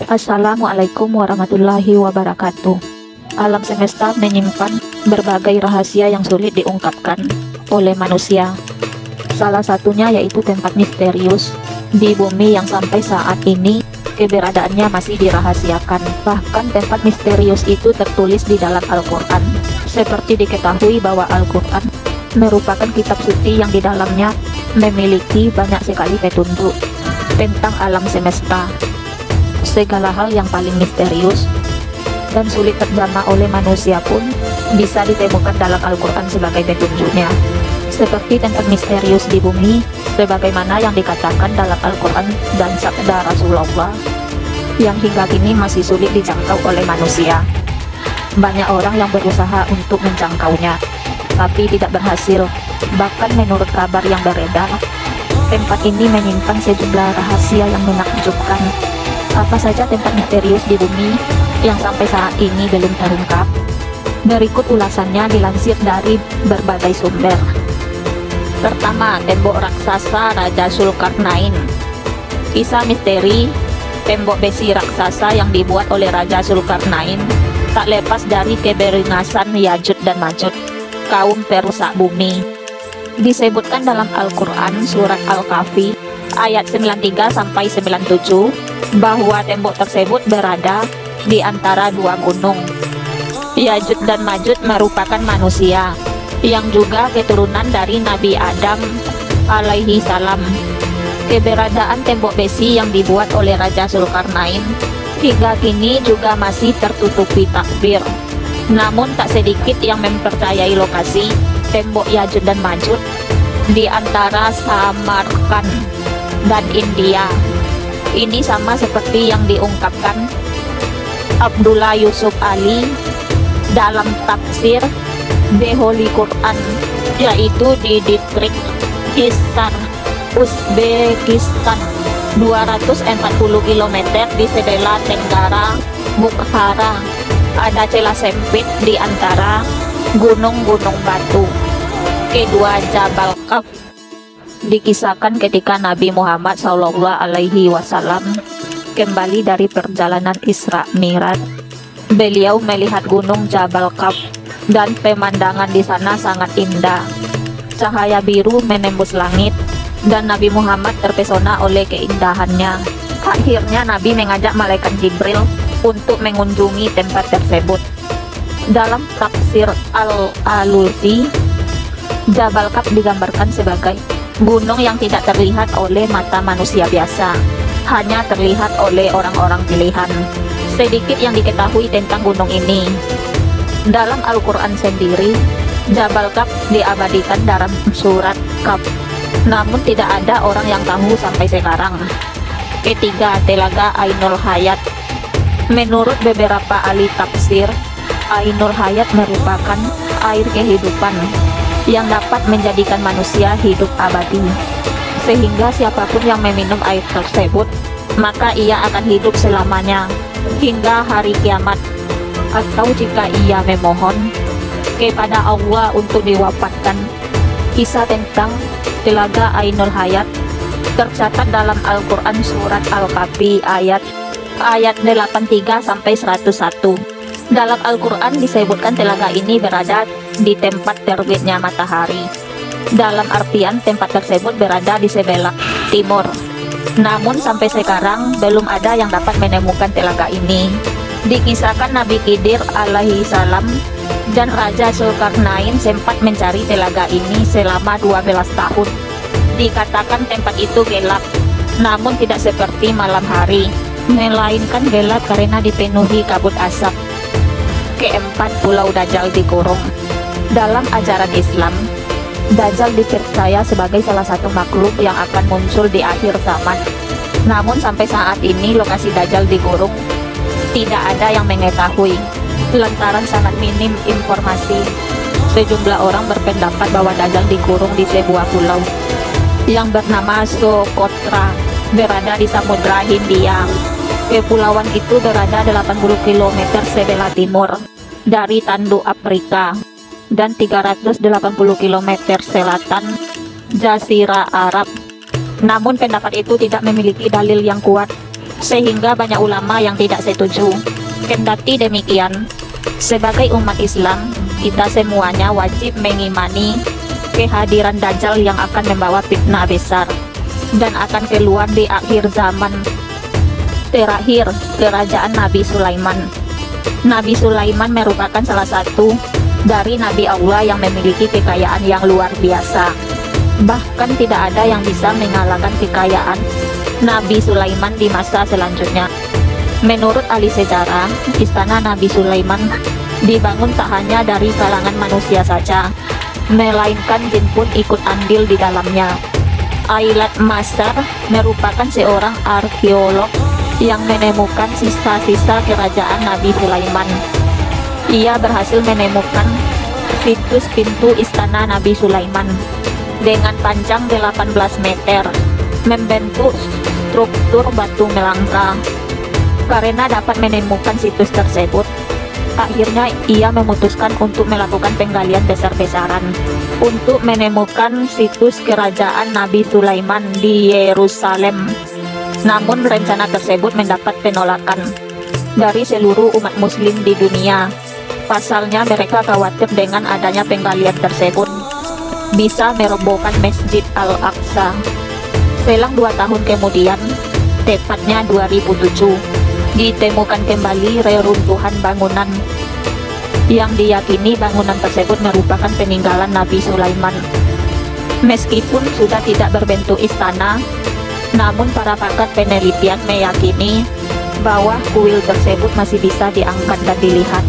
Assalamualaikum warahmatullahi wabarakatuh. Alam semesta menyimpan berbagai rahasia yang sulit diungkapkan oleh manusia. Salah satunya yaitu tempat misterius di bumi yang sampai saat ini keberadaannya masih dirahasiakan. Bahkan tempat misterius itu tertulis di dalam Al-Quran. Seperti diketahui bahwa Al-Quran merupakan kitab suci yang di dalamnya memiliki banyak sekali petunjuk tentang alam semesta. Segala hal yang paling misterius dan sulit terjamah oleh manusia pun bisa ditemukan dalam Al-Quran sebagai petunjuknya. Seperti tempat misterius di bumi, sebagaimana yang dikatakan dalam Al-Quran dan sabda Rasulullah, yang hingga kini masih sulit dijangkau oleh manusia. Banyak orang yang berusaha untuk menjangkaunya, tapi tidak berhasil. Bahkan menurut kabar yang beredar, tempat ini menyimpan sejumlah rahasia yang menakjubkan. Apa saja tempat misterius di bumi yang sampai saat ini belum terungkap? Berikut ulasannya dilansir dari berbagai sumber. Pertama, tembok raksasa Raja Zulkarnain. Kisah misteri tembok besi raksasa yang dibuat oleh Raja Zulkarnain tak lepas dari keberingasan Ya'juj dan Ma'juj, kaum perusak bumi. Disebutkan dalam Al-Quran surat Al-Kahfi ayat 93-97 bahwa tembok tersebut berada di antara dua gunung. Ya'juj dan Ma'juj merupakan manusia yang juga keturunan dari Nabi Adam alaihi salam. Keberadaan tembok besi yang dibuat oleh Raja Zulkarnain hingga kini juga masih tertutupi takbir. Namun tak sedikit yang mempercayai lokasi tembok Ya'juj dan Ma'juj di antara Samarkand dan India. Ini sama seperti yang diungkapkan Abdullah Yusuf Ali dalam tafsir The Holy Quran, yaitu di distrik Hisar, Uzbekistan, 240 km di sebelah tenggara Bukhara. Ada celah sempit di antara gunung-gunung batu. Kedua Jabal Kaf dikisahkan ketika Nabi Muhammad SAW kembali dari perjalanan Isra Mi'raj. Beliau melihat gunung Jabal Kaf dan pemandangan di sana sangat indah. Cahaya biru menembus langit dan Nabi Muhammad terpesona oleh keindahannya. Akhirnya Nabi mengajak malaikat Jibril untuk mengunjungi tempat tersebut. Dalam tafsir Al-Alusi, Jabal Kaf digambarkan sebagai gunung yang tidak terlihat oleh mata manusia biasa, hanya terlihat oleh orang-orang pilihan. Sedikit yang diketahui tentang gunung ini. Dalam Al-Quran sendiri, Jabal Kaf diabadikan dalam surat Kaf, namun tidak ada orang yang tahu sampai sekarang. Ketiga, Telaga Ainul Hayat. Menurut beberapa ahli tafsir, Ainul Hayat merupakan air kehidupan yang dapat menjadikan manusia hidup abadi, sehingga siapapun yang meminum air tersebut maka ia akan hidup selamanya hingga hari kiamat. Atau jika ia memohon kepada Allah untuk diwafatkan. Kisah tentang Telaga Ainul Hayat tercatat dalam Al-Quran surat Al-Kahfi ayat 83-101. Dalam Al-Quran disebutkan telaga ini berada di tempat terbitnya matahari. Dalam artian tempat tersebut berada di sebelah timur. Namun sampai sekarang belum ada yang dapat menemukan telaga ini. Dikisahkan Nabi Khidir alaihi salam dan Raja Zulkarnain sempat mencari telaga ini selama 12 tahun. Dikatakan tempat itu gelap, namun tidak seperti malam hari, melainkan gelap karena dipenuhi kabut asap. Keempat, Pulau Dajjal dikurung. Dalam ajaran Islam, Dajjal dipercaya sebagai salah satu makhluk yang akan muncul di akhir zaman. Namun sampai saat ini lokasi Dajjal dikurung tidak ada yang mengetahui, lantaran sangat minim informasi. Sejumlah orang berpendapat bahwa Dajjal dikurung di sebuah pulau yang bernama Socotra, berada di Samudra Hindia. Kepulauan itu berada 80 km sebelah timur dari tanduk Afrika dan 380 km selatan Jazirah Arab. Namun pendapat itu tidak memiliki dalil yang kuat sehingga banyak ulama yang tidak setuju. Kendati demikian, sebagai umat Islam, kita semuanya wajib mengimani kehadiran Dajjal yang akan membawa fitnah besar dan akan keluar di akhir zaman. Terakhir, kerajaan Nabi Sulaiman. Nabi Sulaiman merupakan salah satu dari Nabi Allah yang memiliki kekayaan yang luar biasa. Bahkan tidak ada yang bisa mengalahkan kekayaan Nabi Sulaiman di masa selanjutnya. Menurut ahli sejarah, istana Nabi Sulaiman dibangun tak hanya dari kalangan manusia saja, melainkan jin pun ikut andil di dalamnya. Ailat Masar merupakan seorang arkeolog yang menemukan sisa-sisa kerajaan Nabi Sulaiman. Ia berhasil menemukan situs pintu istana Nabi Sulaiman dengan panjang 18 meter, membentuk struktur batu melangkah. Karena dapat menemukan situs tersebut, akhirnya ia memutuskan untuk melakukan penggalian besar-besaran untuk menemukan situs kerajaan Nabi Sulaiman di Yerusalem. Namun rencana tersebut mendapat penolakan dari seluruh umat muslim di dunia. Pasalnya mereka khawatir dengan adanya penggalian tersebut bisa merobohkan Masjid Al-Aqsa. Selang 2 tahun kemudian, tepatnya 2007, ditemukan kembali reruntuhan bangunan yang diyakini bangunan tersebut merupakan peninggalan Nabi Sulaiman. Meskipun sudah tidak berbentuk istana, namun para pakar penelitian meyakini bahwa kuil tersebut masih bisa diangkat dan dilihat.